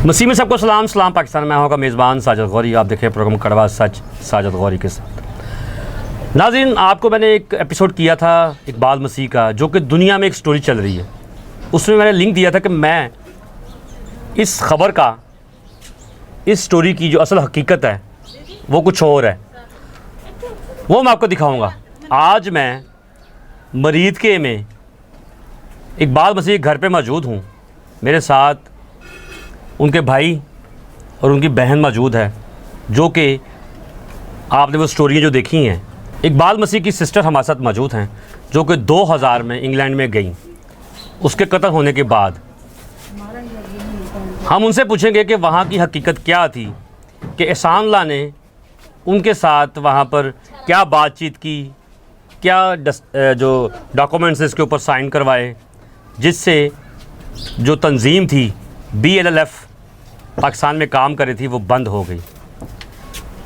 मसीह में सबको सलाम पाकिस्तान में होगा मेज़बान साजिद गौरी। आप देखें प्रोग्राम कड़वा सच साजिद गौरी के साथ। नाज़रीन, आपको मैंने एक एपिसोड किया था इकबाल मसीह का, जो कि दुनिया में एक स्टोरी चल रही है। उसमें मैंने लिंक दिया था कि मैं इस ख़बर का, इस स्टोरी की जो असल हकीकत है वो कुछ और है, वो मैं आपको दिखाऊंगा। आज मैं मरीदके में इकबाल मसीह घर पे मौजूद हूँ। मेरे साथ उनके भाई और उनकी बहन मौजूद है, जो कि आपने वो स्टोरियाँ जो देखी हैं। इकबाल मसीह की सिस्टर हमारे साथ मौजूद हैं, जो कि 2000 में इंग्लैंड में गई उसके कत्ल होने के बाद। हम उनसे पूछेंगे कि वहाँ की हकीकत क्या थी, कि एहसानुल्लाह ने उनके साथ वहाँ पर क्या बातचीत की, क्या जो डॉक्यूमेंट्स इसके ऊपर साइन करवाए, जिससे जो तंजीम थी BLLF पाकिस्तान में काम कर रही थी वो बंद हो गई।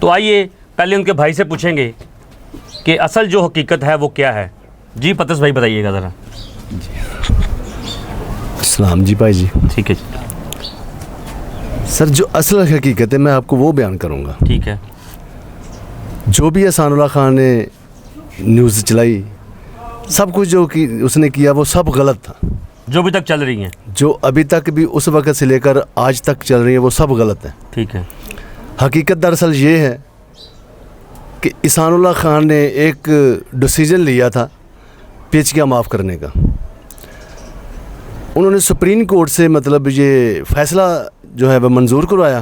तो आइए पहले उनके भाई से पूछेंगे कि असल जो हकीकत है वो क्या है। जी पतस भाई बताइएगा ज़रा। सलाम जी भाई जी। ठीक है जी। सर, जो असल हकीकत है मैं आपको वो बयान करूँगा। ठीक है। जो भी एहसानुल्लाह खान ने न्यूज़ चलाई, सब कुछ जो कि उसने किया वो सब गलत था। जो भी तक चल रही हैं, जो अभी तक भी उस वक्त से लेकर आज तक चल रही है वो सब गलत है। ठीक है। हकीकत दरअसल ये है कि एहसानुल्लाह खान ने एक डिसीज़न लिया था पेचकियाँ माफ़ करने का। उन्होंने सुप्रीम कोर्ट से मतलब ये फ़ैसला जो है वह मंजूर करवाया,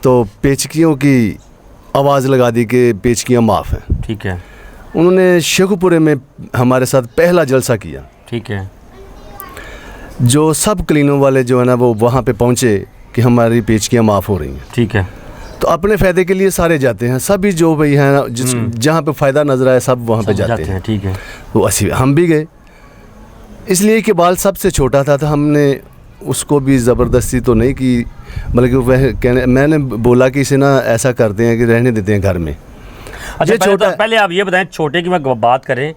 तो पेचकियों की आवाज़ लगा दी कि पेचकियाँ माफ़ हैं। ठीक है। उन्होंने शेखुपुरे में हमारे साथ पहला जलसा किया। ठीक है। जो सब क्लीनों वाले जो है ना वो वहाँ पे पहुँचे कि हमारी पेचकियाँ माफ़ हो रही हैं। ठीक है। तो अपने फ़ायदे के लिए सारे जाते हैं, सभी जो भाई हैं ना जिस जहाँ पे फ़ायदा नज़र आए सब वहाँ पे जाते हैं। ठीक है। तो हम भी गए, इसलिए कि बाल सबसे छोटा था, तो हमने उसको भी ज़बरदस्ती तो नहीं की, बल्कि वह कहने मैंने बोला कि इसे ना ऐसा करते हैं कि रहने देते हैं घर में। अच्छा, पहले आप ये बताएं, छोटे की मैं बात करें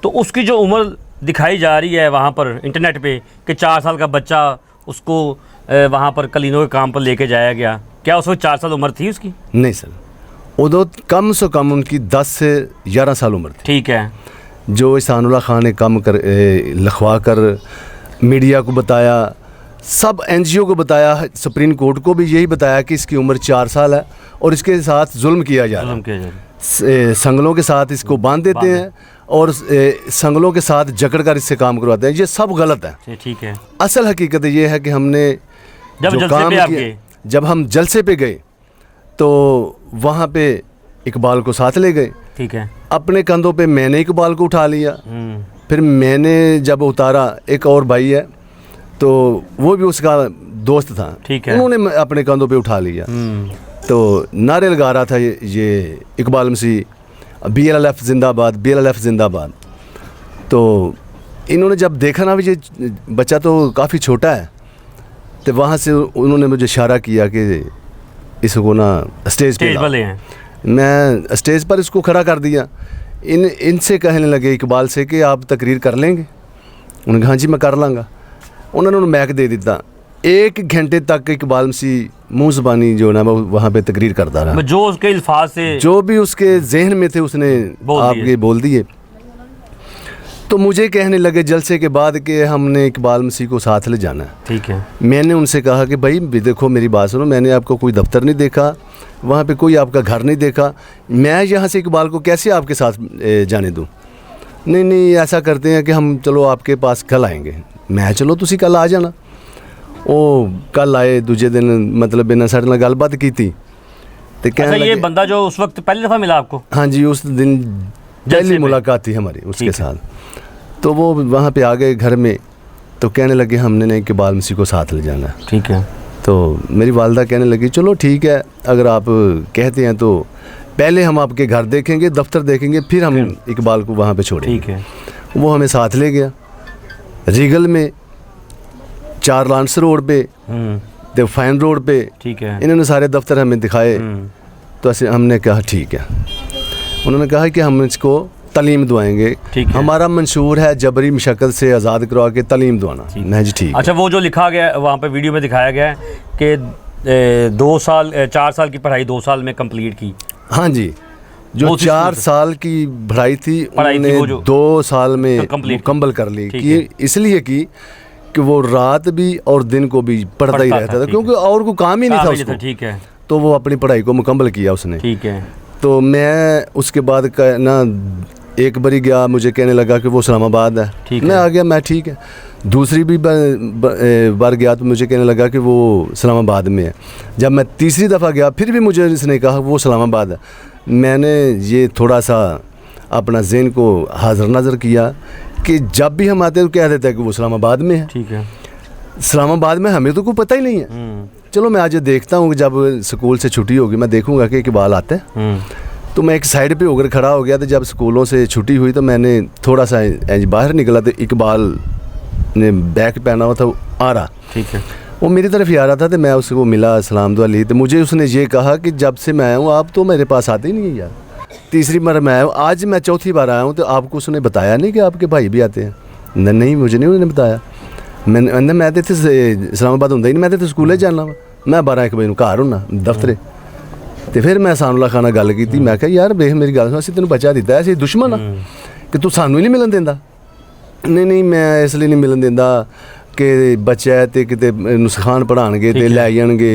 तो उसकी जो उम्र दिखाई जा रही है वहाँ पर इंटरनेट पे कि 4 साल का बच्चा उसको वहाँ पर कलीनों के काम पर लेके जाया गया, क्या उस वक्त 4 साल उम्र थी उसकी? नहीं सर, उदो कम से कम उनकी 10 से 11 साल उम्र थी। ठीक है। जो एहसानुल्लाह खान ने कम कर लिखवा कर मीडिया को बताया, सब NGO को बताया, सुप्रीम कोर्ट को भी यही बताया कि इसकी उम्र 4 साल है और इसके साथ जुल्म किया जा रहा है। संगलों के साथ इसको बांध देते हैं और संगलों के साथ जकड़ कर इससे काम करवाते हैं। ये सब गलत है। ठीक है। असल हकीकत ये है कि हमने जो काम किया, जब हम जलसे पे गए तो वहाँ पे इकबाल को साथ ले गए। ठीक है। अपने कंधों पे मैंने इकबाल को उठा लिया, फिर मैंने जब उतारा, एक और भाई है तो वो भी उसका दोस्त था, ठीक है, उन्होंने अपने कंधों पे उठा लिया। तो नारे लगा रहा था ये इकबाल मसीह BLLF जिंदाबाद, BLLF जिंदाबाद। तो इन्होंने जब देखा ना ये बच्चा तो काफ़ी छोटा है, तो वहाँ से उन्होंने मुझे इशारा किया कि इसको ना स्टेज पे लाओ। मैं स्टेज पर इसको खड़ा कर दिया। इनसे कहने लगे इकबाल से कि आप तकरीर कर लेंगे? उन्होंने कहा हाँ जी मैं कर लाँगा। उन्होंने मैक दे दिता। 1 घंटे तक इकबाल मसीह मुँह ज़बानी जो ना वो वहाँ पे तकरीर करता रहा। जो उसके अल्फाज से, जो भी उसके जहन में थे उसने आपके बोल दिए। तो मुझे कहने लगे जलसे के बाद कि हमने इकबाल मसीह को साथ ले जाना है। ठीक है। मैंने उनसे कहा कि भाई देखो मेरी बात सुनो, मैंने आपको कोई दफ्तर नहीं देखा, वहाँ पे कोई आपका घर नहीं देखा, मैं यहाँ से इकबाल को कैसे आपके साथ जाने दूँ? नहीं ऐसा करते हैं कि हम चलो आपके पास कल आएंगे। मैं चलो तुसी कल आ जाना। वो कल आए, दूजे दिन मतलब इन्हें साढ़े नाल गलबात की थी। तो अच्छा, ये बंदा जो उस वक्त पहली दफ़ा मिला आपको? हाँ जी, उस दिन पहली मुलाकात थी हमारी उसके साथ। तो वो वहाँ पे आ गए घर में, तो कहने लगे हमने नहीं इकबाल मसीह को साथ ले जाना। ठीक है। तो मेरी वालदा कहने लगी चलो ठीक है, अगर आप कहते हैं तो पहले हम आपके घर देखेंगे, दफ्तर देखेंगे, फिर हम इकबाल को वहाँ पे छोड़ेंगे। ठीक है। वो हमें साथ ले गया रीगल में, 4 लांस रोड पे, द फाइन रोड पे। ठीक है। इन्होंने सारे दफ्तर हमें दिखाए। तो ऐसे हमने कहा ठीक है। उन्होंने कहा कि हम इसको तालीम दुआएंगे। ठीक है। हमारा मंशूर है जबरी मशक्क़त से आज़ाद करवा के तालीम दुआना। मैं जी ठीक। अच्छा, वो जो लिखा गया है वहाँ पे वीडियो में दिखाया गया है कि 4 साल की पढ़ाई 2 साल में कंप्लीट की। हाँ जी, जो 4 साल की पढ़ाई थी उन्होंने 2 साल में मुकम्मल कर ली। कि इसलिए कि वो रात भी और दिन को भी पढ़ता ही रहता था, क्योंकि और कोई काम ही नहीं था उसको। ठीक है। तो वो अपनी पढ़ाई को मुकम्मल किया उसने। ठीक है। तो मैं उसके बाद ना एक बारी गया, मुझे कहने लगा कि वो इस्लामाबाद है। मैं आ गया, मैं ठीक है। दूसरी भी बार गया तो मुझे कहने लगा कि वो इस्लामाबाद में है। जब मैं तीसरी दफ़ा गया फिर भी मुझे इसने कहा वो इस्लामाबाद है। मैंने ये थोड़ा सा अपना ज़हन को हाज़िर नाज़र किया कि जब भी हम आते हैं तो कह देते हैं कि वो इस्लामाबाद में है। ठीक है। इस्लामाबाद में हमें तो कोई पता ही नहीं है। चलो मैं आज देखता हूँ, जब स्कूल से छुट्टी होगी मैं देखूँगा कि इकबाल आते हैं। तो मैं एक साइड पे होकर खड़ा हो गया। तो जब स्कूलों से छुट्टी हुई तो मैंने थोड़ा सा बाहर निकला तो इकबाल ने बैग पहना हुआ था, वो आ रहा। ठीक है। वो मेरी तरफ ही आ रहा था तो मैं उसको मिला, सलाम दुआ ली। तो मुझे उसने ये कहा कि जब से मैं आया हूँ आप तो मेरे पास आते ही नहीं है यार। तीसरी बार मैं आया हूँ, आज मैं चौथी बार आया हूँ, तो आपको उसने बताया नहीं कि आपके भाई भी आते हैं? नहीं, मुझे नहीं उन्होंने बताया। मैं तो इस्लामाबाद होंगे ही नहीं, मैं तो स्कूले जाना वा, मैं 12-1 बजे घर होना दफ्तरे। तो फिर मैं सानुल्ला खान नाल गल की। मैं कहा यार वेख मेरी गल सुन, असीं तैनूं बचा दिता है, असीं दुश्मन हाँ कि तू सानू ही नहीं मिलन देंदा? नहीं मैं इसलिए नहीं मिलन देंदा कि बच्चा है तो किते सिखाण पढ़ाणगे ते लै जाणगे।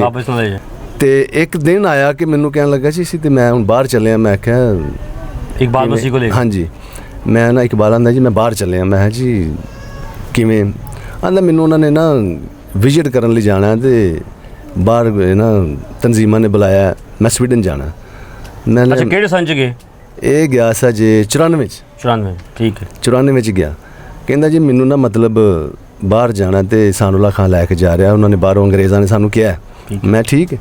तो एक दिन आया कि मैनू कहन लगा जी असीं ते मैं हुण बाहर चले आ। मैं क्या इकबाल मसीह को लेके? हाँ जी। मैं ना इकबाल आंदा जी मैं बाहर चले आ। मैं जी किवें? आंदा मैनू उन्होंने ना विजिट करन लई जाना ते बाहर ना तंजीमां ने बुलाया, मैं स्वीडन जाना। मैंने अच्छा, किहड़े सन च गए? ये गया सा जी 94। ठीक है। 94 च गया। कहंदा जी मैनू ना मतलब बाहर जाना तो सानुल्ला खान लैके जा रहा, उन्होंने बाहरों अंग्रेज़ों ने सानू किया। मैं ठीक है।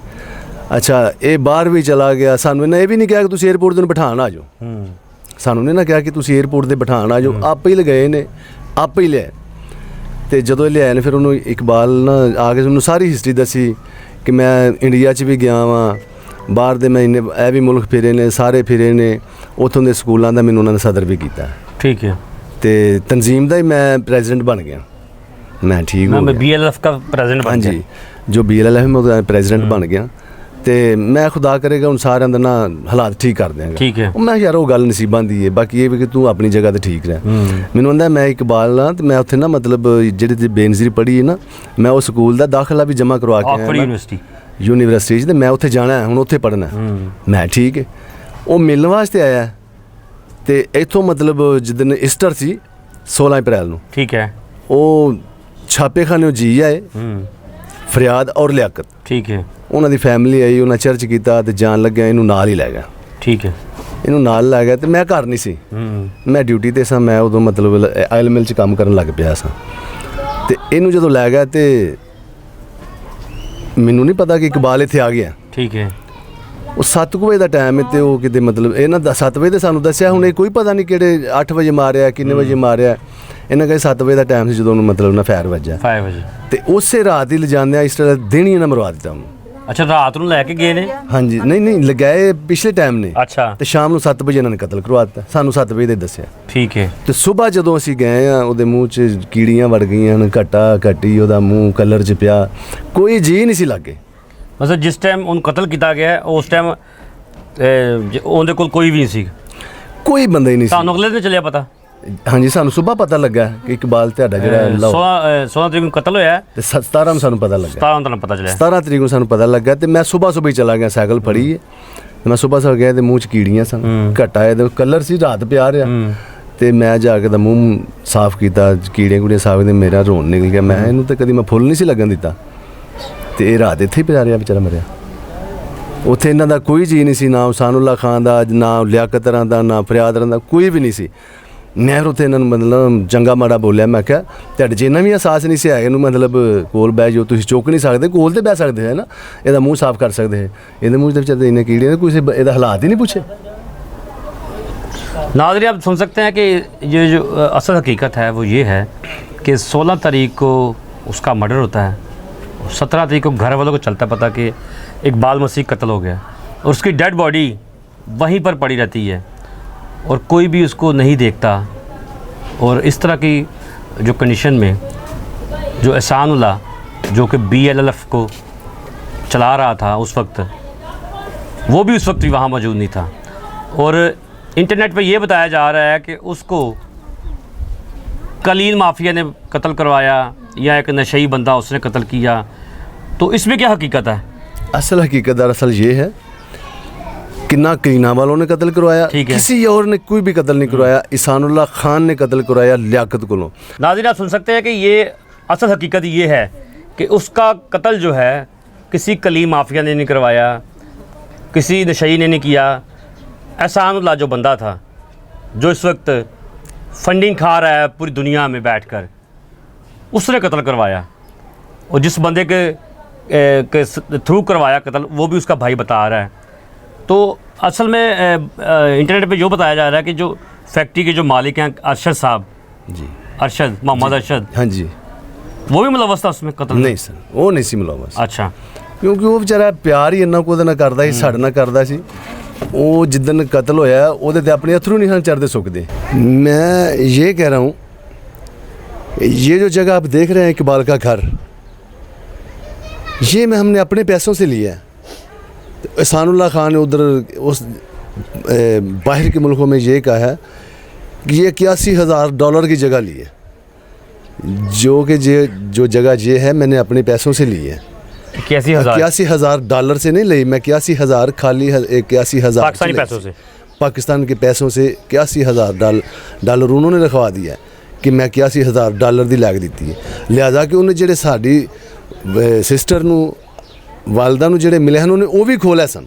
अच्छा, ये बाहर भी चला गया। सानू इन्हें ये भी नहीं कहा कि तुसीं एयरपोर्ट ते बिठाण आ जाओ। सानू नहीं ना कहा कि तुसीं एयरपोर्ट ते बिठाण आ जाओ, आप ही लगाए ने, आप ही लिया। तो जो लिया ने फिर उन्होंने इकबाल ना आके उन्होंने सारी हिस्टरी दसी कि मैं इंडिया च भी गया वहाँ, बाहर दे मैं इन्ने ए भी मुल्क फिरे ने, सारे फिरे ने, उतों के स्कूलों का मैनू उन्होंने सदर भी किया। ठीक है। तो तंजीम का ही मैं प्रेजिडेंट बन गया। मैं ठीक हूँ, BLF का प्रेजिडेंट? हाँ जी, जो BLF में उसका प्रेजिडेंट बन गया। तो मैं खुदा करेगा उन सारे अंदर ना हालात ठीक कर देंगे। ठीक है। मैं यार वो गल नसीबां दी है, बाकी ये भी कि तू अपनी जगह तो ठीक रह। मैनू आंदा मैं इकबाल ना तो मैं उत्थे ना मतलब जेह्ड़ी बेनज़ीर पढ़ी है ना, मैं उस स्कूल का दाखला भी जमा करवा के आया यूनिवर्सिटी। मैं उत्थे जाना है, हुण उत्थे पढ़ना। मैं ठीक है। वो मिलने वास्ते आया तो इत्थों मतलब जिदन ईस्टर सी 16 अप्रैल नूं। ठीक है। वो छापेखाने जी आए, फरियाद और लियाकत। ठीक है। उन्होंने फैमिली आई, उन्हें चर्च किया तो जान लग्या इनू नाल ही लै गया। ठीक है। इनू नाल लै गया तो मैं घर नहीं सी, मैं ड्यूटी ते सा। मैं उदों मतलब आयल मिल च काम करन लग पिया सा। तो इनू जदों लै गया तो मैनू नहीं पता कि इकबाल इत्थे आ गया। ठीक है। वो 7 बजे का टाइम है तो कि मतलब इन्होंने 7 बजे तो सानू दस्या, हुण कोई पता नहीं कि 8 बजे मारिया किन्ने बजे मारिया। इन्हें कहा 7 बजे का टाइम से जो मतलब ना फायर वजा 5 बजे। तो उस रात ही ले जाने ईस्टर दिन ही इन्हें मरवा दिता उन्होंने। अच्छा, रात नूं लैके गए ने? हाँ जी। नहीं लगाए पिछले टाइम ने। अच्छा। तो शाम को 7 बजे इन्होंने कतल करवा दिता, सानू 7 बजे दस्या। ठीक है। तो सुबह जो असीं गए हाँ उहदे मूँह च कीड़ियाँ वड़ गई, घट्टा घट्टी उहदा मूँह कलर च पिया, कोई जी नहीं सी लागे। मतलब जिस टाइम उन कतल किया गया उस टाइम उहदे कोल कोई भी नहीं सी? कोई बंदा ही नहीं सी। अगले दिन चलिया पता? हाँ जी, सानू सुबह पता लगा कि इकबाल तुहाडा जिहड़ा 16 तरीक को कतल होया ते 17 में सानू पता लगा। 17 पता चलिया। 17 तरीक को सानू पता लगा। तो मैं सुबह ही चला गया, साइकिल फड़ी है। मैं सुबह गया तो मूँह च कीड़ियाँ सन, घट्टा है कलर सी, रात प्या रहा। तो मैं जाके मूँह साफ किया, कीड़ियाँ कूड़ियाँ साफ की, मेरा रोन निकल गया। मैं इनू तो कभी मैं फुल नहीं सी लगन दिता। तो ये रात इत्थे ही पिया रहा बेचारा मरिया। उत्थे इन्हां दा कोई जी नहीं सी, ना सानुल्ला खान दा, ना लियाकत दा, ना फरियाद दा, कोई भी नहीं सी। मैं उत्थे इन्हां मतलब चंगा माड़ा बोलिया। मैं क्या तुहाडे जिन्ना भी एहसास नहीं सी है इनू मतलब कोल बह जाओ, तुसीं चुक नहीं सकते, कोल तो बह सकते है ना, ਇਹਦਾ मूँह साफ कर सकते हैं। ਇਹਦੇ मूँह ਦੇ ਵਿੱਚ इन्ने कीड़े कोई ਇਹਦਾ हालात ही नहीं पूछे। नाज़रीन, आप सुन सकते हैं कि ये जो असल हकीकत है वो ये है कि 16 तारीख को उसका मर्डर होता है, 17 तारीख को घर वालों को चलता पता कि इकबाल मसीह कत्ल हो गया और उसकी डेड बॉडी वहीं पर पड़ी रहती है। और कोई भी उसको नहीं देखता, और इस तरह की जो कंडीशन में जो एहसानुल्लाह जो कि BLLF को चला रहा था उस वक्त, वो भी उस वक्त भी वहाँ मौजूद नहीं था। और इंटरनेट पे ये बताया जा रहा है कि उसको कलील माफिया ने कत्ल करवाया या एक नशई बंदा उसने कत्ल किया। तो इसमें क्या हकीकत है? असल हकीकत दरअसल ये है कि ना कलीना वालों ने कत्ल करवाया, ठीक है। किसी और ने कोई भी कत्ल नहीं करवाया, एहसानुल्लाह खान ने कत्ल करवाया लियाकत को। नाज़रीन, आप सुन सकते हैं कि ये असल हकीकत ये है कि उसका कत्ल जो है किसी कलील माफिया ने नहीं करवाया, किसी नशई ने नहीं किया। एहसानुल्लाह जो बंदा था जो इस वक्त फंडिंग खा रहा है पूरी दुनिया में बैठकर, उसने कत्ल करवाया। और जिस बंदे के थ्रू करवाया कत्ल, वो भी उसका भाई बता रहा है। तो असल में इंटरनेट पे जो बताया जा रहा है कि जो फैक्ट्री के जो मालिक हैं अरशद साहब, जी अरशद मोहम्मद अरशद, हाँ जी, वो भी मुलव्वस था उसमें कत्ल? नहीं सर, वो नहीं सी मुलव्वस। अच्छा, क्योंकि वो बेचारा प्यार ही इन्ना को ना करता ਸੀ, ਸਾਡੇ ਨਾਲ ਕਰਦਾ ਸੀ। वो जिदन कत्ल होया ਉਹਦੇ ਤੇ अपने अथरू नहीं चढ़ते सुकते। मैं ये कह रहा हूँ, ये जो जगह आप देख रहे हैं इकबाल का घर, ये मैं हमने अपने पैसों से लिया है। एहसानुल्लाह खान ने उधर उस बाहर के मुल्कों में ये कहा है कि ये $81,000 की जगह ली है, जो कि जो जगह ये है मैंने अपने पैसों से ली है। $81,000 से नहीं ली मैं, 81,000 खाली 81,000 पाकिस्तानी पैसों से, पाकिस्तान के पैसों से $81,000 उन्होंने रखवा दिया है कि मैं $81,000 की लैग दी है। लिहाजा कि उन्हें जेडे साड़ी सिस्टर नू वालदा नू जेडे मिले हैं उन्हें वो भी खोलिया सन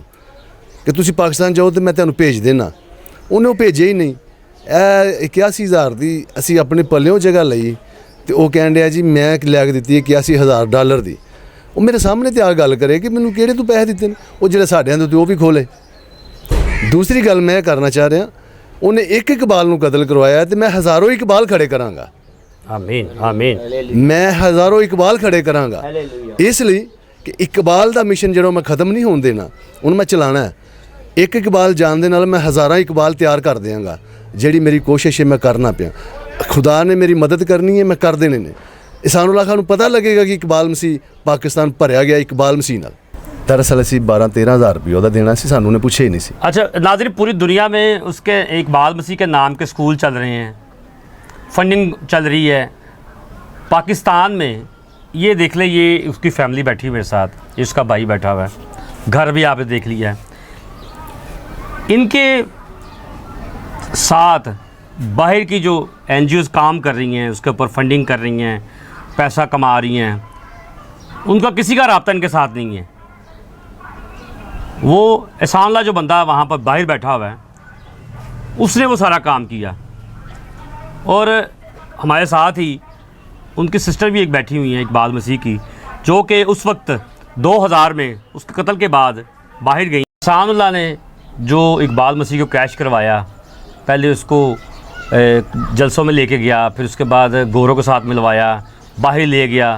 कि तुसी पाकिस्तान जाओ तो मैं तुहानू भेज देना, उन्हें वो भेजे ही नहीं। 81,000 की असी अपने पल्लियों जगह लई तो वो कह रहा जी मैं लैग दी है $81,000 की। वो मेरे सामने तो आ गल करे कि मैनू किहड़े तू पैसे दिते हैं, वो जेडे साडियां दे वो भी खोले। दूसरी गल मैं करना चाह रहा, उन्हें एक इकबाल नू कत्ल करवाया तो मैं हज़ारों इकबाल खड़े करांगा। आमीन आमीन। मैं हज़ारों इकबाल खड़े करांगा, इसलिए कि इकबाल का मिशन जो मैं ख़त्म नहीं होने देना, उन्हें मैं चलाना है। एक इकबाल जान दे नाल मैं हज़ारां इकबाल तैयार कर देंगा। जी मेरी कोशिश है मैं करना पिया, खुदा ने मेरी मदद करनी है, मैं कर देने ने। एहसानुल्लाह खान पता लगेगा कि इकबाल मसीह पाकिस्तान भरया गया इकबाल मसीह नाल। दरअसल असी 12-13 हज़ार रुपये वह देना सी, सानू ने पूछे ही नहीं सी। अच्छा नाज़रीन, पूरी दुनिया में उसके इकबाल मसीह के नाम के स्कूल चल रहे हैं, फंडिंग चल रही है। पाकिस्तान में ये देख ले, ये उसकी फैमिली बैठी है मेरे साथ, ये उसका भाई बैठा हुआ है, घर भी आपने देख लिया है। इनके साथ बाहर की जो NGOs काम कर रही हैं, उसके ऊपर फंडिंग कर रही हैं, पैसा कमा रही हैं, उनका किसी का राब्ता इनके साथ नहीं है। वो एहसानुल्लाह जो बंदा वहाँ पर बाहर बैठा हुआ है, उसने वो सारा काम किया। और हमारे साथ ही उनकी सिस्टर भी एक बैठी हुई हैं इकबाल मसीह की, जो कि उस वक्त 2000 में उसके कत्ल के बाद बाहर गई। एहसानुल्लाह ने जो इकबाल मसीह को कैश करवाया, पहले उसको जलसों में लेके गया, फिर उसके बाद गोरों के साथ मिलवाया, बाहर ले गया,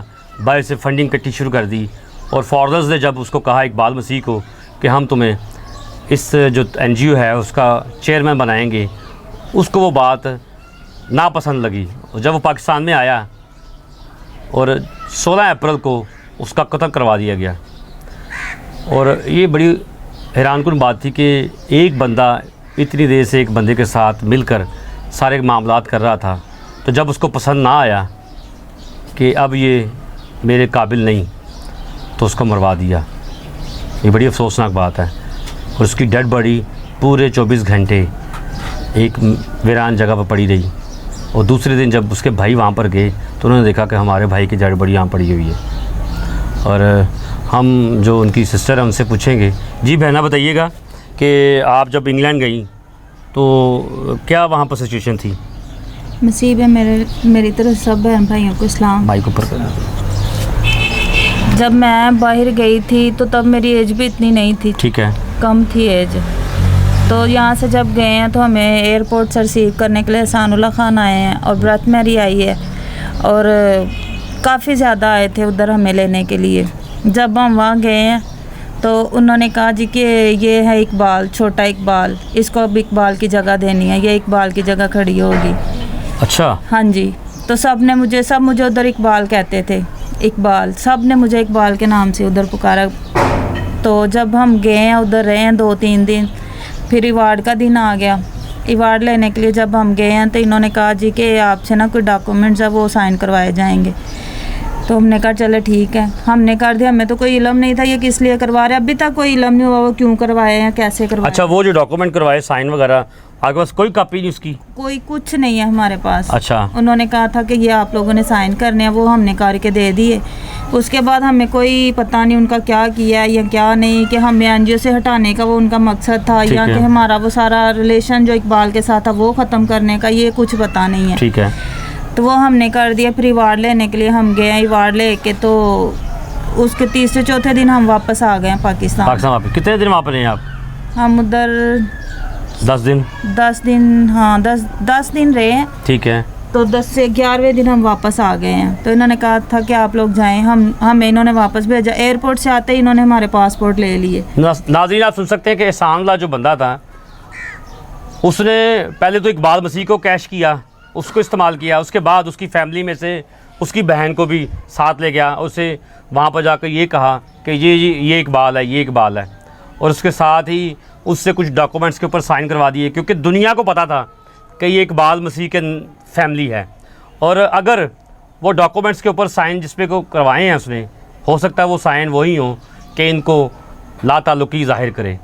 बाहर से फंडिंग इकट्ठी शुरू कर दी। और फॉरनर्स ने जब उसको कहा इकबाल मसीह को कि हम तुम्हें इस जो NGO है उसका चेयरमैन बनाएंगे, उसको वो बात नापसंद लगी। और जब वो पाकिस्तान में आया और 16 अप्रैल को उसका कत्ल करवा दिया गया। और ये बड़ी हैरानकुन बात थी कि एक बंदा इतनी देर से एक बंदे के साथ मिलकर सारे मामलात कर रहा था, तो जब उसको पसंद ना आया कि अब ये मेरे काबिल नहीं, तो उसको मरवा दिया। ये बड़ी अफसोसनाक बात है। और उसकी डेड बॉडी पूरे 24 घंटे एक वीरान जगह पर पड़ी रही। और दूसरे दिन जब उसके भाई वहाँ पर गए तो उन्होंने देखा कि हमारे भाई की डेड बॉडी यहाँ पड़ी हुई है। और हम जो उनकी सिस्टर है उनसे पूछेंगे। जी बहना, बताइएगा कि आप जब इंग्लैंड गई तो क्या वहाँ पर सिचुएशन थी? नसीब है मेरी तरफ सब बहन भाइयों को इस्लाम। भाई को ऊपर जब मैं बाहर गई थी तो तब मेरी एज भी इतनी नहीं थी, ठीक है, कम थी एज। तो यहाँ से जब गए हैं तो हमें एयरपोर्ट से रिसीव करने के लिए एहसानुल्लाह खान आए हैं और ब्रत मैरी आई है, और काफ़ी ज़्यादा आए थे उधर हमें लेने के लिए। जब हम वहाँ गए हैं तो उन्होंने कहा जी कि ये है इकबाल, छोटा इकबाल, इसको अब इकबाल की जगह देनी है, ये इकबाल की जगह खड़ी होगी। अच्छा। हाँ जी। तो सब मुझे उधर इकबाल कहते थे, इकबाल, सब ने मुझे इकबाल के नाम से उधर पुकारा। तो जब हम गए हैं उधर रहे हैं 2-3 दिन, फिर अवार्ड का दिन आ गया। अवार्ड लेने के लिए जब हम गए हैं तो इन्होंने कहा जी कि आपसे ना कोई डॉक्यूमेंट्स है वो साइन करवाए जाएंगे। तो हमने कहा चले ठीक है, हमने कर दिया। हमें तो कोई इल्म नहीं था ये किस लिए करवा रहे, अभी तक कोई इल्म नहीं हुआ वो क्यों करवाए हैं, कैसे करवाए। अच्छा, वो जो डॉक्यूमेंट करवाए साइन वगैरह, आपके पास कोई कॉपी नहीं उसकी? कोई कुछ नहीं है हमारे पास। अच्छा। उन्होंने कहा था कि ये आप लोगों ने साइन करने हैं, वो हमने करके दे दिए। उसके बाद हमें कोई पता नहीं उनका क्या किया या क्या नहीं, कि हमें एनजीओ से हटाने का वो उनका मकसद था या कि हमारा वो सारा रिलेशन जो इकबाल के साथ था वो ख़त्म करने का, ये कुछ पता नहीं है। ठीक है। तो वो हमने कर दिया। फिर अवार्ड लेने के लिए हम गए, अवार्ड लेके तो उसके 3-4 दिन हम वापस आ गए पाकिस्तान। वापस कितने दिन वहाँ पर रहे आप? हम उधर 10 दिन। 10 दिन, हाँ 10 दिन रहे हैं। ठीक है। तो 10 से 11वें दिन हम वापस आ गए हैं। तो इन्होंने कहा था कि आप लोग जाएं, हमें इन्होंने वापस भेजा। एयरपोर्ट से आते ही इन्होंने हमारे पासपोर्ट ले लिए। नाज़रीन, आप सुन सकते हैं कि एहसानुल्लाह जो बंदा था उसने पहले तो इकबाल मसीह को कैश किया, उसको इस्तेमाल किया, उसके बाद उसकी फैमिली में से उसकी बहन को भी साथ ले गया, उसे वहाँ पर जाकर ये कहा कि ये इकबाल है, ये इकबाल है, और उसके साथ ही उससे कुछ डॉक्यूमेंट्स के ऊपर साइन करवा दिए, क्योंकि दुनिया को पता था कि ये इकबाल मसीह के फैमिली है। और अगर वो डॉक्यूमेंट्स के ऊपर साइन जिस पे को करवाए हैं उसने, हो सकता है वो साइन वही हो कि इनको लाताल्लुकी ज़ाहिर करे,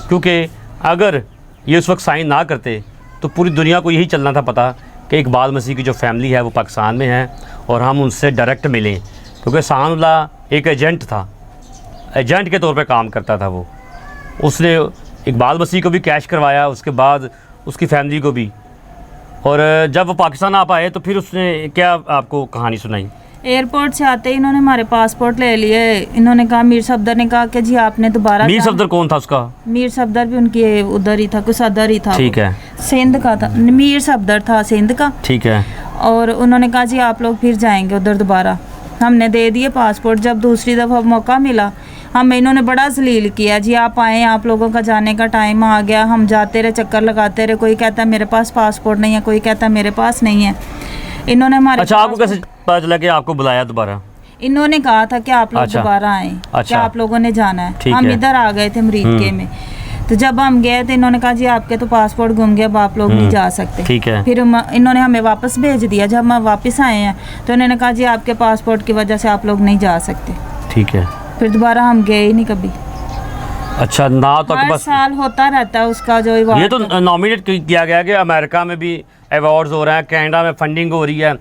क्योंकि अगर ये उस वक्त साइन ना करते तो पूरी दुनिया को यही चलना था पता कि इकबाल मसीह की जो फैमिली है वो पाकिस्तान में है और हम उनसे डायरेक्ट मिलें, क्योंकि सानुल्लाह एक एजेंट था, एजेंट के तौर पे काम करता था वो। उसने इकबाल मसीह को भी कैश करवाया, उसके बाद उसकी फैमिली को भी। और जब वो पाकिस्तान आ पाए तो फिर उसने क्या आपको कहानी सुनाई? एयरपोर्ट से आते ही इन्होंने हमारे पासपोर्ट ले लिए। इन्होंने कहा, मीर सफदर ने कहा कि जी आपने दोबारा। मीर सफदर कौन था उसका? मीर सफदर भी उनके उधर ही था, कुछ सदर ही था। ठीक है। सिंध का था, मीर सफदर था सिंध का। ठीक है। और उन्होंने कहा जी आप लोग फिर जाएंगे उधर दोबारा। हमने दे दिए पासपोर्ट। जब दूसरी दफ़ा मौका मिला हमें इन्होंने बड़ा जलील किया, जी आप आए, आप लोगों का जाने का टाइम आ गया। हम जाते रहे, चक्कर लगाते रहे, कोई कहता मेरे पास पासपोर्ट नहीं है, कोई कहता मेरे पास नहीं है। इन्होंने हमारे अच्छा, आपको कैसे पता चला कि आपको बुलाया दोबारा? इन्होंने कहा था कि आप लोग अच्छा। दोबारा आए, अच्छा। कि आप लोगों ने जाना है। ठीक हम है। इधर आ गए थे अमरीके में। तो जब हम गए तो इन्होंने कहा जी आपके तो पासपोर्ट गुम गया, अब आप लोग नहीं जा सकते। ठीक है। फिर इन्होंने हमें वापस भेज दिया। जब हम वापस आए हैं तो इन्होंने कहा जी आपके पासपोर्ट की वजह से आप लोग नहीं जा सकते। ठीक है। फिर दोबारा हम गए ही नहीं कभी। अच्छा, ना तो हर बस साल होता रहता है उसका जो ये तो नॉमिनेट किया गया कि अमेरिका में भी अवार्ड्स हो रहे हैं, कनाडा में फंडिंग हो रही है।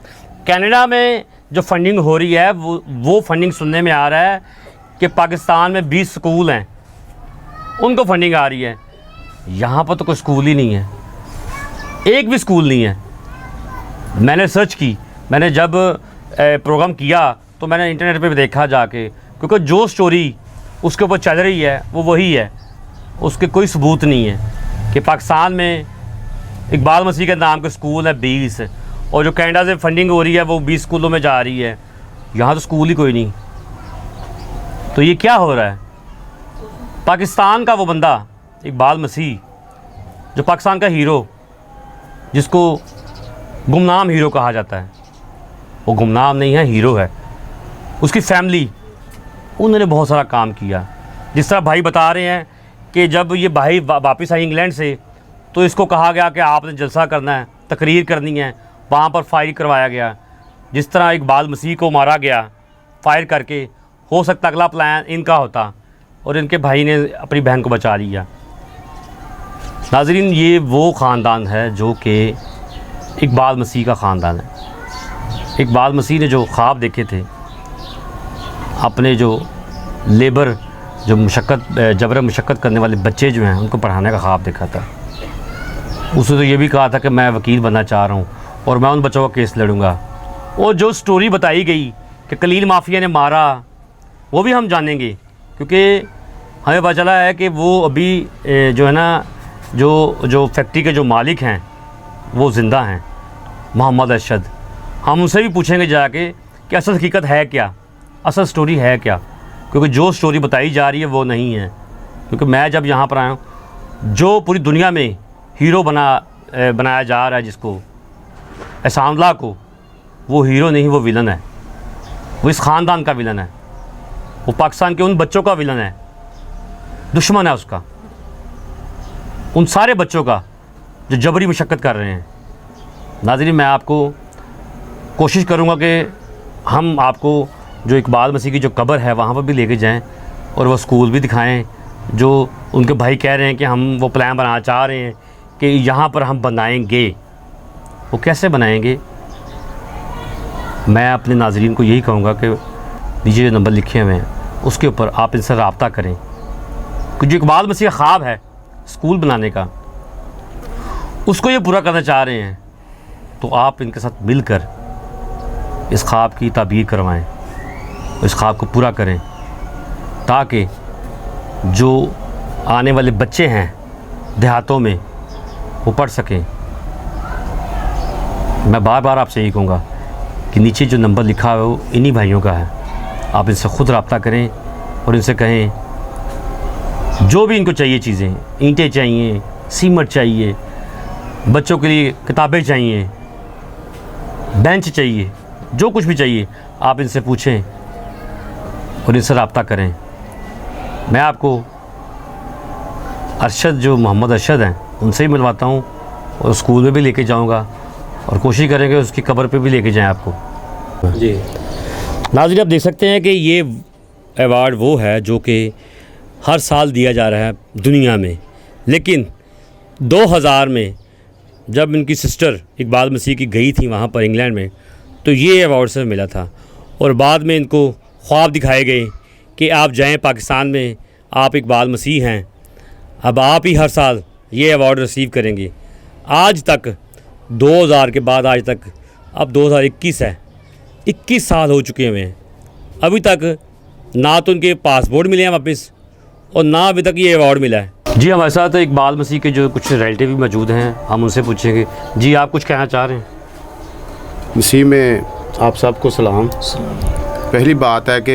कनाडा में जो फंडिंग हो रही है वो फंडिंग सुनने में आ रहा है कि पाकिस्तान में 20 स्कूल हैं, उनको फंडिंग आ रही है। यहाँ पर तो कोई स्कूल ही नहीं है, एक भी स्कूल नहीं है। मैंने सर्च की, मैंने जब प्रोग्राम किया तो मैंने इंटरनेट पे भी देखा जाके, क्योंकि जो स्टोरी उसके ऊपर चल रही है वो वही है, उसके कोई सबूत नहीं है कि पाकिस्तान में इकबाल मसीह के नाम के स्कूल है 20, और जो कनाडा से फंडिंग हो रही है वो 20 स्कूलों में जा रही है। यहाँ तो स्कूल ही कोई नहीं। तो ये क्या हो रहा है? पाकिस्तान का वो बंदा इकबाल मसीह, जो पाकिस्तान का हीरो, जिसको गुमनाम हीरो कहा जाता है, वो गुमनाम नहीं है, हीरो है। उसकी फैमिली, उन्होंने बहुत सारा काम किया। जिस तरह भाई बता रहे हैं कि जब ये भाई वापस आए इंग्लैंड से तो इसको कहा गया कि आपने जलसा करना है, तकरीर करनी है, वहाँ पर फायर करवाया गया। जिस तरह इकबाल मसीह को मारा गया फायर करके, हो सकता अगला प्लान इनका होता और इनके भाई ने अपनी बहन को बचा लिया। नाज़रीन, ये वो ख़ानदान है जो कि इकबाल मसीह का ख़ानदान है। इकबाल मसीह ने जो ख्वाब देखे थे, अपने जो लेबर, जो जबर मुशक्क़त करने वाले बच्चे जो हैं उनको पढ़ाने का ख्वाब देखा था। उसने तो ये भी कहा था कि मैं वकील बनना चाह रहा हूँ और मैं उन बच्चों का केस लड़ूंगा। और जो स्टोरी बताई गई कि कलील माफिया ने मारा, वो भी हम जानेंगे, क्योंकि हमें पता चला है कि वो अभी जो है ना, जो फैक्ट्री के जो मालिक हैं वो ज़िंदा हैं, मोहम्मद अरशद। हम उनसे भी पूछेंगे जाके कि असल हकीकत है क्या, असल स्टोरी है क्या, क्योंकि जो स्टोरी बताई जा रही है वो नहीं है। क्योंकि मैं जब यहाँ पर आया हूँ, जो पूरी दुनिया में हीरो बनाया जा रहा है जिसको, एहसानुल्लाह को, वो हीरो नहीं, वो विलन है। वो इस ख़ानदान का विलन है, वो पाकिस्तान के उन बच्चों का विलन है, दुश्मन है उसका, उन सारे बच्चों का जो जबरी मशक्क़त कर रहे हैं। नाज़रीन, मैं आपको कोशिश करूँगा कि हम आपको जो इकबाल मसीह की जो कब्र है वहाँ पर भी लेके जाएं और वो स्कूल भी दिखाएं जो उनके भाई कह रहे हैं कि हम वो प्लान बनाना चाह रहे हैं कि यहाँ पर हम बनाएंगे। वो कैसे बनाएंगे? मैं अपने नाज़रीन को यही कहूँगा कि नीचे जो नंबर लिखे हुए हैं उसके ऊपर आप इनसे रब्ता करें, कि जो इकबाल मसीह का ख्वाब है स्कूल बनाने का, उसको ये पूरा करना चाह रहे हैं, तो आप इनके साथ मिलकर इस ख्वाब की ताबीर करवाएं, इस ख्वाब को पूरा करें, ताकि जो आने वाले बच्चे हैं देहातों में वो पढ़ सकें। मैं बार बार आपसे यही कहूँगा कि नीचे जो नंबर लिखा है वो इन्हीं भाइयों का है। आप इनसे ख़ुद रब्ता करें और इनसे कहें जो भी इनको चाहिए चीज़ें, ईंटें चाहिए, सीमेंट चाहिए, बच्चों के लिए किताबें चाहिए, बेंच चाहिए, जो कुछ भी चाहिए आप इनसे पूछें और इनसे रब्ता करें। मैं आपको अरशद, जो मोहम्मद अरशद हैं, उनसे ही मिलवाता हूँ और स्कूल में भी लेके जाऊँगा और कोशिश करेंगे उसकी कब्र पे भी लेके जाएं आपको। जी नाज़रीन, आप देख सकते हैं कि ये अवार्ड वो है जो कि हर साल दिया जा रहा है दुनिया में, लेकिन 2000 में जब इनकी सिस्टर इकबाल मसीह की गई थी वहाँ पर इंग्लैंड में, तो ये अवार्ड से मिला था। और बाद में इनको ख्वाब दिखाए गए कि आप जाएं पाकिस्तान में, आप इकबाल मसीह हैं, अब आप ही हर साल ये अवार्ड रिसीव करेंगे। आज तक 2000 के बाद आज तक अब 2021 है, 21 साल हो चुके हुए हैं, अभी तक ना तो उनके पासपोर्ट मिले हैं वापस और ना अभी तक ये अवार्ड मिला है। जी हमारे साथ इकबाल मसीह के जो कुछ रिलेटिव भी मौजूद हैं, हम उनसे पूछेंगे। जी आप कुछ कहना चाह रहे हैं? मसीह में आप सबको सलाम। पहली बात है कि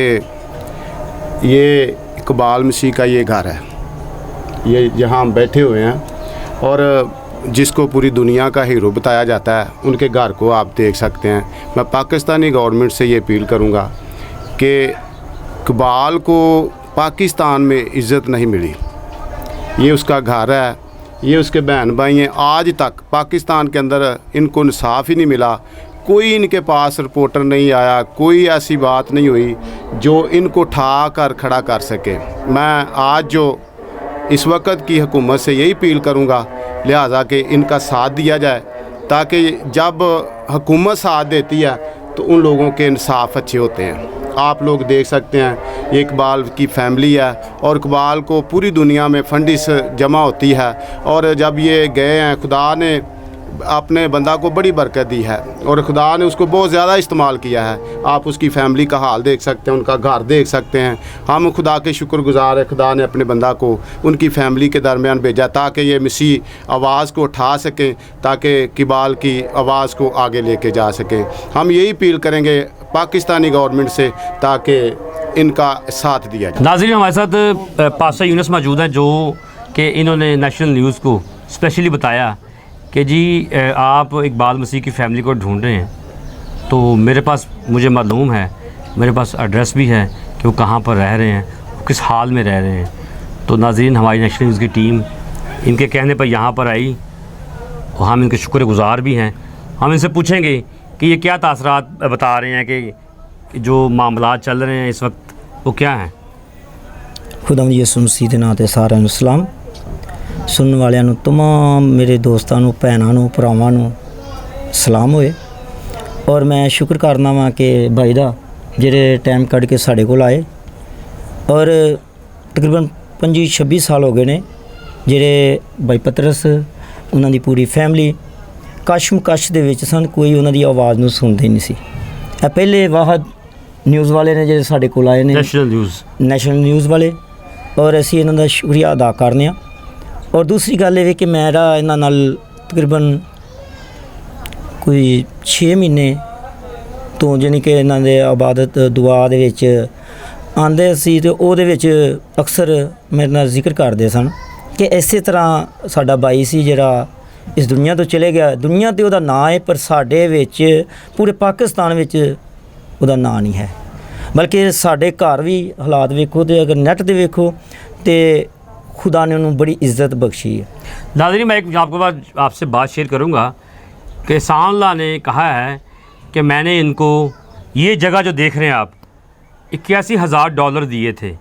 ये इकबाल मसीह का ये घर है, ये जहाँ हम बैठे हुए हैं, और जिसको पूरी दुनिया का हीरो बताया जाता है, उनके घर को आप देख सकते हैं। मैं पाकिस्तानी गवर्नमेंट से ये अपील करूँगा कि इकबाल को पाकिस्तान में इज़्ज़त नहीं मिली, ये उसका घर है, ये उसके बहन भाई हैं। आज तक पाकिस्तान के अंदर इनको इंसाफ ही नहीं मिला, कोई इनके पास रिपोर्टर नहीं आया, कोई ऐसी बात नहीं हुई जो इनको ठा कर खड़ा कर सके। मैं आज जो इस वक्त की हुकूमत से यही अपील करूँगा, लिहाजा कि इनका साथ दिया जाए, ताकि जब हुकूमत साथ देती है तो उन लोगों के इंसाफ अच्छे होते हैं। आप लोग देख सकते हैं ये इकबाल की फैमिली है और इकबाल को पूरी दुनिया में फंडिस जमा होती है, और जब ये गए हैं खुदा ने अपने बंदा को बड़ी बरकत दी है और खुदा ने उसको बहुत ज़्यादा इस्तेमाल किया है। आप उसकी फैमिली का हाल देख सकते हैं, उनका घर देख सकते हैं। हम खुदा के शुक्रगुजार है, खुदा ने अपने बंदा को उनकी फैमिली के दरमियान भेजा ताकि ये मसीह आवाज़ को उठा सकें, ताकि इकबाल की आवाज़ को आगे लेके जा सकें। हम यही अपील करेंगे पाकिस्तानी गवर्नमेंट से ताकि इनका साथ दिया जाए। नाज़रीन, हमारे साथ पास्टर यूनुस मौजूद हैं जो कि इन्होंने नेशनल न्यूज़ को स्पेशली बताया कि जी आप इकबाल मसीह की फ़ैमिली को ढूंढ रहे हैं। तो मेरे पास, मुझे मालूम है, मेरे पास एड्रेस भी है कि वो कहाँ पर रह रहे हैं, वो किस हाल में रह रहे हैं। तो नाज़रीन, हमारी नेशनल न्यूज़ की टीम इनके कहने पर यहाँ पर आई और हम इनके शुक्रगुजार भी हैं। हम इनसे पूछेंगे कि ये क्या तासरात बता रहे हैं कि जो मामला चल रहे हैं इस वक्त वो क्या हैं। खुदा यसू मसीह दे नाम ते साਰਿਆਂ ਨੂੰ सलाम। सुनने वालिਆਂ ਨੂੰ, तमाम मेरे दोस्तों ਨੂੰ, ਭੈਣਾਂ ਨੂੰ, ਭਰਾਵਾਂ ਨੂੰ सलाम होए। और मैं शुक्र करना वा कि भाई दा ਜਿਹੜੇ टाइम ਕੱਢ के साढ़े ਕੋਲ आए, और तकरीबन 25-26 साल हो गए ने ਜਿਹੜੇ भाई पतरस ਉਹਨਾਂ ਦੀ पूरी फैमिली कशमकश ਦੇ ਵਿੱਚ ਸਨ, ਕੋਈ ਉਹਨਾਂ ਦੀ ਆਵਾਜ਼ ਨੂੰ ਸੁਣਦੇ ਹੀ ਨਹੀਂ ਸੀ। ਇਹ ਪਹਿਲੇ ਵਾਹਦ ਨਿਊਜ਼ ਵਾਲੇ ਨੇ ਜਿਹੜੇ ਸਾਡੇ ਕੋਲ ਆਏ ਨੇ, ਨੈਸ਼ਨਲ ਨਿਊਜ਼ ਵਾਲੇ, ਔਰ ਅਸੀਂ ਇਹਨਾਂ ਦਾ ਸ਼ੁਕਰੀਆ ਅਦਾ ਕਰਨੇ ਆ। और दूसरी गल ये कि मेरा इन्हां नाल तकरीबन कोई 6 महीने तो जानी कि इन्हां दे इबादत दुआ दे विच ਆਉਂਦੇ ਸੀ ਤੇ ਉਹਦੇ ਵਿੱਚ ਅਕਸਰ ਮੇਰੇ ਨਾਲ ਜ਼ਿਕਰ ਕਰਦੇ ਸਨ ਕਿ ਇਸੇ ਤਰ੍ਹਾਂ ਸਾਡਾ ਬਾਈ ਸੀ ਜਿਹੜਾ ਇਸ ਦੁਨੀਆ ਤੋਂ ਚਲੇ ਗਿਆ। ਦੁਨੀਆ ਤੇ ਉਹਦਾ ਨਾਂ ਹੈ, ਪਰ ਸਾਡੇ ਵਿੱਚ ਪੂਰੇ ਪਾਕਿਸਤਾਨ ਵਿੱਚ ਉਹਦਾ ਨਾਂ ਨਹੀਂ ਹੈ। ਬਲਕਿ ਸਾਡੇ ਘਰ ਵੀ ਹਾਲਾਤ ਵੇਖੋ ਤੇ ਅਗਰ ਨੈਟ ਤੇ ਵੇਖੋ ਤੇ खुदा ने उन्होंने बड़ी इज़्ज़त बख्शी है। नाज़रीन, मैं एक आपके बाद आपसे बात शेयर करूंगा कि साल्ला ने कहा है कि मैंने इनको ये जगह जो देख रहे हैं आप 81,000 डॉलर दिए थे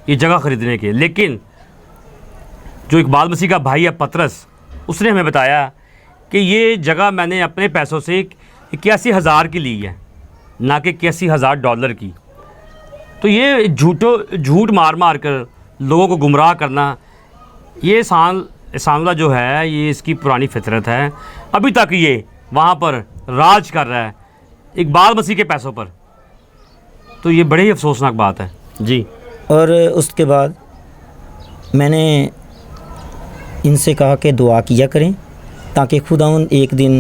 ये जगह ख़रीदने के, लेकिन जो इकबाल मसीह का भाई है पतरस, उसने हमें बताया कि ये जगह मैंने अपने पैसों से 81,000 की ली है, ना कि 81,000 डॉलर की। तो ये झूठ मार मार कर लोगों को गुमराह करना, ये सानला जो है ये इसकी पुरानी फितरत है। अभी तक ये वहाँ पर राज कर रहा है इकबाल मसीह के पैसों पर, तो ये बड़ी ही अफसोसनाक बात है जी। और उसके बाद मैंने इनसे कहा कि दुआ किया करें ताकि खुदावंद एक दिन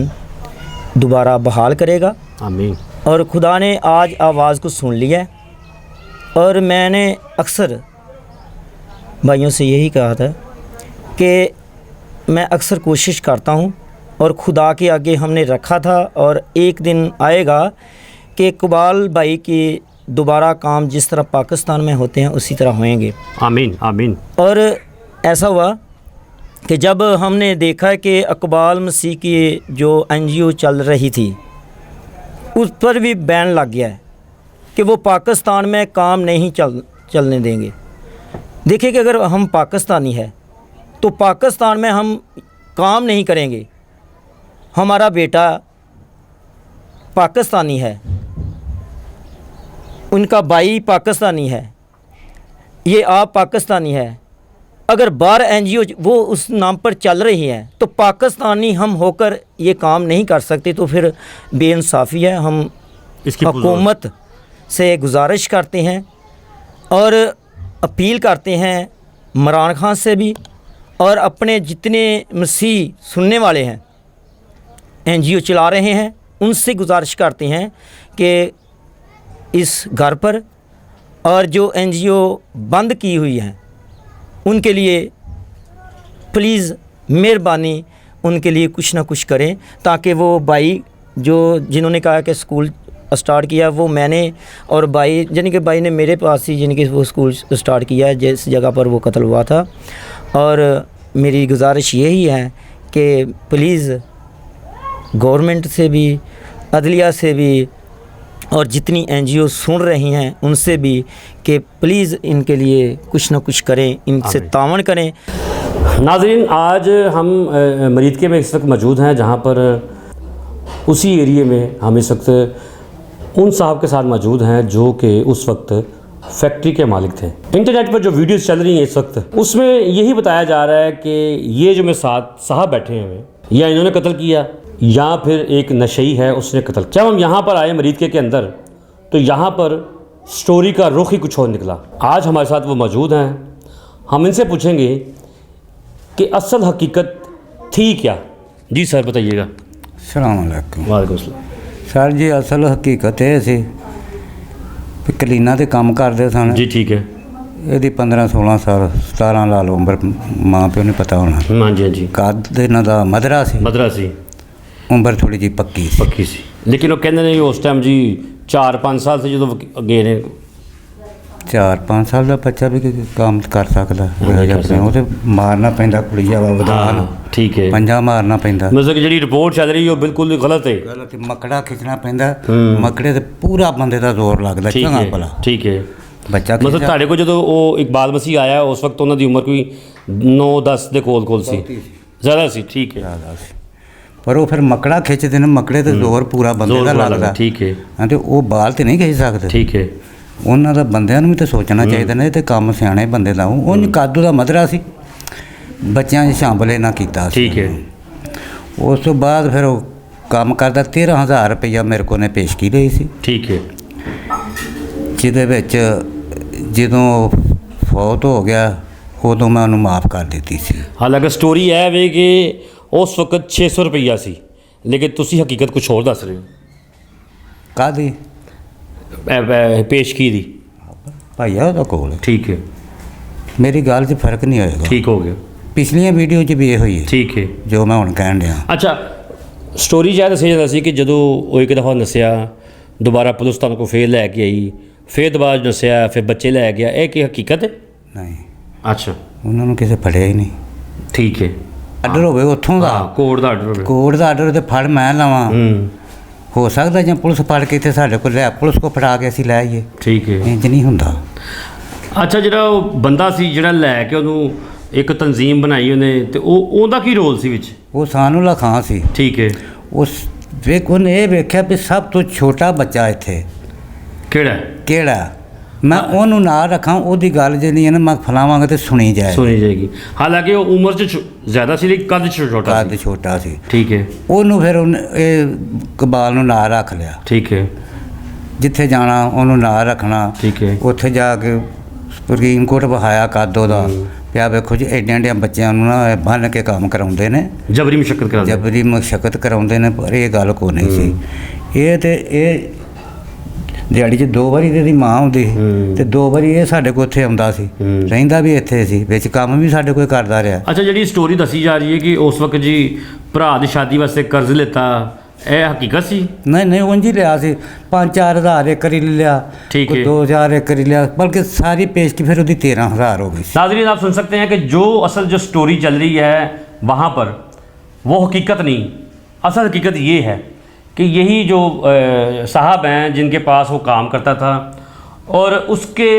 दोबारा बहाल करेगा। आमीन। और खुदा ने आज आवाज़ को सुन लिया है। और मैंने अक्सर भाइयों से यही कहा था कि मैं अक्सर कोशिश करता हूँ और खुदा के आगे हमने रखा था, और एक दिन आएगा कि इकबाल भाई के दोबारा काम जिस तरह पाकिस्तान में होते हैं उसी तरह होंगे। आमीन आमीन। और ऐसा हुआ कि जब हमने देखा कि इकबाल मसीह की जो NGO चल रही थी उस पर भी बैन लग गया है कि वो पाकिस्तान में काम नहीं चलने देंगे। देखिए कि अगर हम पाकिस्तानी है तो पाकिस्तान में हम काम नहीं करेंगे। हमारा बेटा पाकिस्तानी है, उनका भाई पाकिस्तानी है, ये आप पाकिस्तानी है। अगर बाहर NGO वो उस नाम पर चल रही हैं तो पाकिस्तानी हम होकर ये काम नहीं कर सकते, तो फिर बेइंसाफ़ी है। हम इसकी हुकूमत से गुजारिश करते हैं और अपील करते हैं इमरान खान से भी, और अपने जितने मसीह सुनने वाले हैं NGO चला रहे हैं उनसे गुजारिश करते हैं कि इस घर पर और जो NGO बंद की हुई हैं उनके लिए प्लीज़ मेहरबानी उनके लिए कुछ ना कुछ करें, ताकि वो भाई जो जिन्होंने कहा कि स्कूल स्टार्ट किया, वो मैंने और भाई यानी कि भाई ने मेरे पास ही यानी कि वो स्कूल स्टार्ट किया है जिस जगह पर वो कत्ल हुआ था। और मेरी गुजारिश यही है कि प्लीज़ गवर्नमेंट से भी, अदलिया से भी, और जितनी NGO सुन रही हैं उनसे भी कि प्लीज़ इनके लिए कुछ ना कुछ करें, इनसे तावन करें। नाज़रीन, आज हम मरीदके में इस वक्त मौजूद हैं जहाँ पर उसी एरिए में हम इस वक्त उन साहब के साथ मौजूद हैं जो कि उस वक्त फैक्ट्री के मालिक थे। इंटरनेट पर जो वीडियोस चल रही हैं इस वक्त उसमें यही बताया जा रहा है कि ये जो मेरे साथ साहब बैठे हुए या इन्होंने कत्ल किया या फिर एक नशई है उसने कत्ल। जब हम यहाँ पर आए मरीदके के अंदर तो यहाँ पर स्टोरी का रुख ही कुछ और निकला। आज हमारे साथ वो मौजूद हैं, हम इनसे पूछेंगे कि असल हकीकत थी क्या। जी सर बताइएगा। अस्सलाम वालेकुम। वालेकुम अस्सलाम। सर जी असल हकीकत ਇਹ ਸੀ ਵੀ ਕਲੀਨਾ ਤੇ ਕੰਮ ਕਰਦੇ ਸਨ जी ठीक है। ਇਹਦੀ 15-16 ਸਾਲ 17 ਲਾ ਲਓ ਉਮਰ, ਮਾਂ ਪਿਓ ਨੂੰ ਪਤਾ ਹੋਣਾ। हाँ जी हाँ जी। ਕੱਦ ਇਹਨਾਂ ਦਾ ਮਧਰਾ ਸੀ, मद्रासी ਉਮਰ ਥੋੜੀ ਜਿਹੀ ਪੱਕੀ ਸੀ। पक्की सी, लेकिन वो कहते ने उस टाइम जी 4-5 साल से जो गए ने 4-5 ਸਾਲ ਦਾ ਬੱਚਾ ਵੀ ਕੰਮ ਕਰ ਸਕਦਾ ਹੈ। ਉਹ ਤੇ ਮਾਰਨਾ ਪੈਂਦਾ ਕੁੜੀਆ ਵਾ ਵਧਾਨ, ठीक है। ਪੰਜਾ ਮਾਰਨਾ ਪੈਂਦਾ। मतलब कि जी रिपोर्ट चल रही है वो बिल्कुल गलत है। ਗਲਤ ਮਕੜਾ ਖਿੱਚਣਾ ਪੈਂਦਾ, ਮਕੜੇ ਤੇ ਪੂਰਾ ਬੰਦੇ ਦਾ ਜ਼ੋਰ ਲੱਗਦਾ ठीक ਚੰਗਾ है ਭਲਾ ठीक है। ਬੱਚਾ मतलब ਖਿੱਚਦਾ ਤੁਹਾਡੇ ਕੋਲ ਜਦੋਂ ਉਹ ਇਕਬਾਲ ਮਸੀਹ ਆਇਆ ਉਸ ਵਕਤ ਉਹਨਾਂ ਦੀ ਉਮਰ ਕੋਈ 9-10 ਦੇ ਕੋਲ ਸੀ, ਜ਼ਿਆਦਾ ਸੀ। ਠੀਕ ਹੈ। ਜ਼ਿਆਦਾ ਸੀ, ਪਰ ਉਹ ਫਿਰ ਮਕੜਾ ਖਿੱਚਦੇ ਨੇ, ਮਕੜੇ ਤੇ ਜ਼ੋਰ ਪੂਰਾ ਬੰਦੇ ਜ਼ੋਰ ਦਾ ਪੂਰਾ ਲੱਗਦਾ। ਠੀਕ ਹੈ। ਹਾਂ ਤੇ ਉਹ ਬਾਲ ਤੇ ਨਹੀਂ ਖਿੱਚ ਸਕਦੇ। ਠੀਕ ਹੈ। ਉਹਨਾਂ ਦਾ ਬੰਦਿਆਂ ਨੂੰ ਵੀ ਤਾਂ ਸੋਚਣਾ ਚਾਹੀਦਾ ਨਾ, ਇਹ ਤੇ ਕੰਮ ਸਿਆਣੇ ਬੰਦੇ ਦਾ। ਉਹ ਕਾਦੂ ਦਾ ਮਧਰਾ ਸੀ, ਬੱਚਿਆਂ 'ਚ ਸ਼ਾਮਲੇ ਨਾ ਕੀਤਾ ਸੀ। ਠੀਕ ਹੈ। ਉਸ ਤੋਂ ਬਾਅਦ ਫਿਰ ਉਹ ਕੰਮ ਕਰਦਾ 13,000 ਰੁਪਈਆ ਮੇਰੇ ਕੋਲ ਨੇ ਪੇਸ਼ਗੀ ਲਈ ਸੀ, ਠੀਕ ਹੈ। ਜਿਹਦੇ ਵਿੱਚ ਜਦੋਂ ਫੌਤ ਹੋ ਗਿਆ ਉਦੋਂ ਮੈਂ ਉਹਨੂੰ ਮਾफ़ ਕਰ ਦਿੱਤੀ ਸੀ। ਹਾਲਾਂਕਿ ਸਟੋਰੀ ਇਹ ਵੇ ਕਿ ਉਸ ਵਕਤ 600 ਰੁਪਈਆ ਸੀ, ਲੇਕਿਨ ਤੁਸੀਂ ਹਕੀਕਤ ਕੁਛ ਹੋਰ ਦੱਸ ਰਹੇ ਹੋ ਕਾਹਦੀ ਪੇਸ਼ਗੀ ਦੀ। ਭਾਈਆ ਉਹਦਾ ਕੋਲ ठीक है, ਮੇਰੀ ਗੱਲ 'ਚ ਫਰਕ ਨਹੀਂ ਹੋਏਗਾ। ठीक हो गया, ਪਿਛਲੀਆਂ ਵੀਡੀਓ 'ਚ ਵੀ ਇਹੋ ਹੀ ਹੈ ठीक है। ਜੋ ਮੈਂ ਹੁਣ ਕਹਿਣ ਡਿਆ। ਅੱਛਾ, ਸਟੋਰੀ ਜਿਆਦਾ ਦੱਸਿਆ ਜਾਂਦਾ ਸੀ ਕਿ ਜਦੋਂ ਉਹ ਇੱਕ ਦਫਾ ਨਸਿਆ, ਦੁਬਾਰਾ ਪੁਲਿਸ ਤੁਹਾਨੂੰ ਕੋ ਫੇਰ ਲੈ ਕੇ ਆਈ, ਫੇਰ ਦੁਬਾਰਾ ਨਸਿਆ, ਫਿਰ ਬੱਚੇ ਲੈ ਗਿਆ, ਇਹ ਕੀ ਹਕੀਕਤ ਹੈ? ਨਹੀਂ, ਅੱਛਾ, ਉਹਨਾਂ ਨੂੰ ਕਿਸੇ ਫੜਿਆ ਹੀ ਨਹੀਂ। ਠੀਕ ਹੈ। ਆਰਡਰ ਹੋਵੇ ਉੱਥੋਂ ਦਾ, ਹਾਂ, ਕੋਰਟ ਦਾ ਆਰਡਰ ਹੋਵੇ। ਕੋਰਟ ਦਾ ਆਰਡਰ ਤੇ ਫੜ ਮੈਂ ਲਵਾਂ, ਹੋ ਸਕਦਾ ਜਾਂ ਪੁਲਿਸ ਫੜ ਕੇ ਇੱਥੇ ਸਾਡੇ ਕੋਲ ਲੈ, ਪੁਲਿਸ ਕੋ ਫੜਾ ਕੇ ਅਸੀਂ ਲੈ ਆਈਏ, ਠੀਕ ਹੈ। ਇੰਜ ਨਹੀਂ ਹੁੰਦਾ। ਅੱਛਾ, ਜਿਹੜਾ ਉਹ ਬੰਦਾ ਸੀ ਜਿਹੜਾ ਲੈ ਕੇ ਉਹਨੂੰ ਇੱਕ ਤਨਜ਼ੀਮ ਬਣਾਈ ਉਹਨੇ, ਤੇ ਉਹਦਾ ਕੀ ਰੋਲ ਸੀ ਵਿੱਚ? ਉਹ ਸਾਨੂਲਾ ਖਾਂ ਸੀ। ਠੀਕ ਹੈ। ਉਸ ਉਹਨੇ ਇਹ ਵੇਖਿਆ ਵੀ ਸਭ ਤੋਂ ਛੋਟਾ ਬੱਚਾ ਇੱਥੇ ਕਿਹੜਾ? ਕਿਹੜਾ, ਮੈਂ ਉਹਨੂੰ ਨਾਲ ਰੱਖਾਂ, ਉਹਦੀ ਗੱਲ ਜਿਹੜੀ ਹੈ ਨਾ ਮੈਂ ਫਲਾਵਾਂਗਾ ਤੇ ਸੁਣੀ ਜਾਏਗੀ। ਹਾਲਾਂਕਿ ਉਹ ਉਮਰ 'ਚ ਜ਼ਿਆਦਾ ਸੀ ਲੇਕਿਨ ਕੱਦ 'ਚ ਛੋਟਾ ਕੱਦ ਸੀ। ਛੋਟਾ ਸੀ। ਠੀਕ ਹੈ। ਉਹਨੂੰ ਫਿਰ ਉਹਨੇ ਇਹ ਇਕਬਾਲ ਨੂੰ ਨਾਲ ਰੱਖ ਲਿਆ। ਠੀਕ ਹੈ। ਜਿੱਥੇ ਜਾਣਾ ਉਹਨੂੰ ਨਾਲ ਰੱਖਣਾ। ਠੀਕ ਹੈ। ਉੱਥੇ ਜਾ ਕੇ ਸੁਪਰੀਮ ਕੋਰਟ ਬਹਾਇਆ ਕੱਦ ਉਹਦਾ ਪਿਆ, ਵੇਖੋ ਜੀ ਐਡਿਆਂ ਐਡਿਆਂ ਬੱਚਿਆਂ ਨੂੰ ਨਾ ਬੰਨ੍ਹ ਕੇ ਕੰਮ ਕਰਾਉਂਦੇ ਨੇ, ਜਬਰੀ ਮੁਸ਼ੱਕਤ ਕਰਾਉਂਦੇ ਨੇ, ਪਰ ਇਹ ਗੱਲ ਕੋ ਨਹੀਂ ਸੀ। ਇਹ ਤੇ ਇਹ ਦਿਹਾੜੀ 'ਚ 2 ਵਾਰੀ ਇਹਦੀ ਮਾਂ ਆਉਂਦੀ ਸੀ ਤੇ 2 ਵਾਰੀ ਇਹ ਸਾਡੇ ਕੋਲ ਇੱਥੇ ਆਉਂਦਾ ਸੀ, ਰਹਿੰਦਾ ਵੀ ਇੱਥੇ ਸੀ, ਵਿੱਚ ਕੰਮ ਵੀ ਸਾਡੇ ਕੋਲ ਕਰਦਾ ਰਿਹਾ। ਅੱਛਾ, ਜਿਹੜੀ ਸਟੋਰੀ ਦੱਸੀ ਜਾ ਰਹੀ ਹੈ ਕਿ ਉਸ ਵਕਤ ਜੀ ਭਰਾ ਦੀ ਸ਼ਾਦੀ ਵਾਸਤੇ ਕਰਜ਼ ਲਿੱਤਾ, ਇਹ ਹਕੀਕਤ ਸੀ? ਨਹੀਂ, ਉਂਝ ਹੀ ਲਿਆ ਸੀ, 5-4 ਹਜ਼ਾਰ ਇੱਕ ਵਾਰੀ ਲਿਆ, ठीक है। 2,000 एक वारी लिया, बल्कि सारी पेश की फिर उसकी 13,000 हो गई। नाज़रीन, आप सुन सकते हैं कि जो असल जो स्टोरी चल रही है वहाँ पर वो हकीकत नहीं, असल हकीकत ये है कि यही जो साहब हैं जिनके पास वो काम करता था और उसके